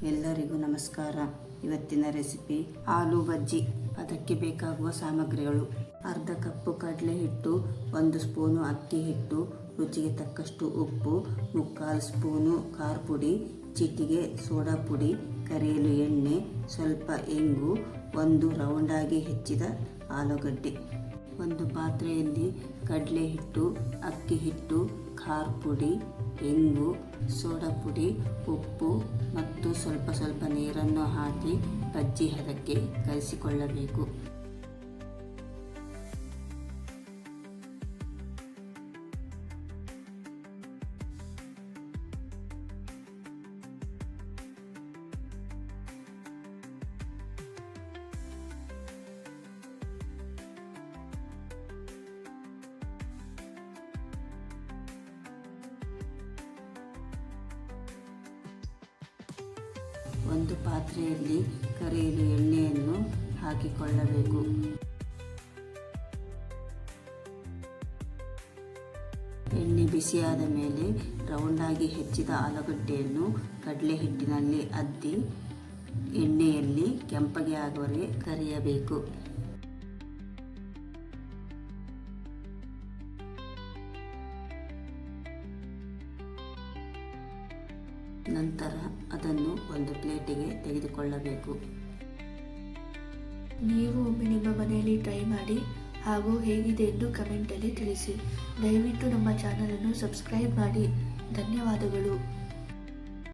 ಎಲ್ಲರಿಗೂ ನಮಸ್ಕಾರ. ಇವತ್ತಿನ ರೆಸಿಪಿ ಆಲೂ ಬಜ್ಜಿ. ಅದಕ್ಕೆ ಬೇಕಾಗುವ ಸಾಮಗ್ರಿಗಳು: ಅರ್ಧ ಕಪ್ಪು ಕಡಲೆ ಹಿಟ್ಟು, 1 ಸ್ಪೂನು ಅಕ್ಕಿ ಹಿಟ್ಟು, ರುಚಿಗೆ ತಕ್ಕಷ್ಟು ಉಪ್ಪು, 3/4 ಸ್ಪೂನು ಖಾರ ಪುಡಿ, ಚಿಟಿಗೆ ಸೋಡಾ ಪುಡಿ, ಕರಿಯಲು ಎಣ್ಣೆ, ಸ್ವಲ್ಪ ಇಂಗು, 1 ರೌಂಡಾಗಿ ಹೆಚ್ಚಿದ ಆಲೂಗಡ್ಡೆ. ಒಂದು ಪಾತ್ರೆಯಲ್ಲಿ ಕಡಲೆ ಹಿಟ್ಟು, ಅಕ್ಕಿ ಹಿಟ್ಟು, ಖಾರ ಪುಡಿ, ಇಂಗು, ಸೋಡಾ ಪುಡಿ, ಉಪ್ಪು ಮತ್ತು ಸ್ವಲ್ಪ ನೀರನ್ನು ಹಾಕಿ ಬಜ್ಜಿ ಹದಕ್ಕೆ ಕಲಿಸಿಕೊಳ್ಳಬೇಕು. ಒಂದು ಪಾತ್ರೆಯಲ್ಲಿ ಕರಿಯಲು ಎಣ್ಣೆಯನ್ನು ಹಾಕಿಕೊಳ್ಳಬೇಕು. ಎಣ್ಣೆ ಬಿಸಿಯಾದ ಮೇಲೆ ರೌಂಡಾಗಿ ಹೆಚ್ಚಿದ ಆಲೂಗಡ್ಡೆಯನ್ನು ಕಡಲೆ ಹಿಟ್ಟಿನಲ್ಲಿ ಅದ್ದಿ ಎಣ್ಣೆಯಲ್ಲಿ ಕೆಂಪಗೆ ಆಗುವವರೆಗೆ ಕರಿಯಬೇಕು. ನಂತರ ಅದನ್ನು ಒಂದು ಪ್ಲೇಟಿಗೆ ತೆಗೆದುಕೊಳ್ಳಬೇಕು. ನೀವು ಒಮ್ಮೆ ನಿಮ್ಮ ಮನೆಯಲ್ಲಿ ಟ್ರೈ ಮಾಡಿ ಹಾಗೂ ಹೇಗಿದೆ ಎಂದು ಕಮೆಂಟಲ್ಲಿ ತಿಳಿಸಿ. ದಯವಿಟ್ಟು ನಮ್ಮ ಚಾನಲನ್ನು ಸಬ್ಸ್ಕ್ರೈಬ್ ಮಾಡಿ. ಧನ್ಯವಾದಗಳು.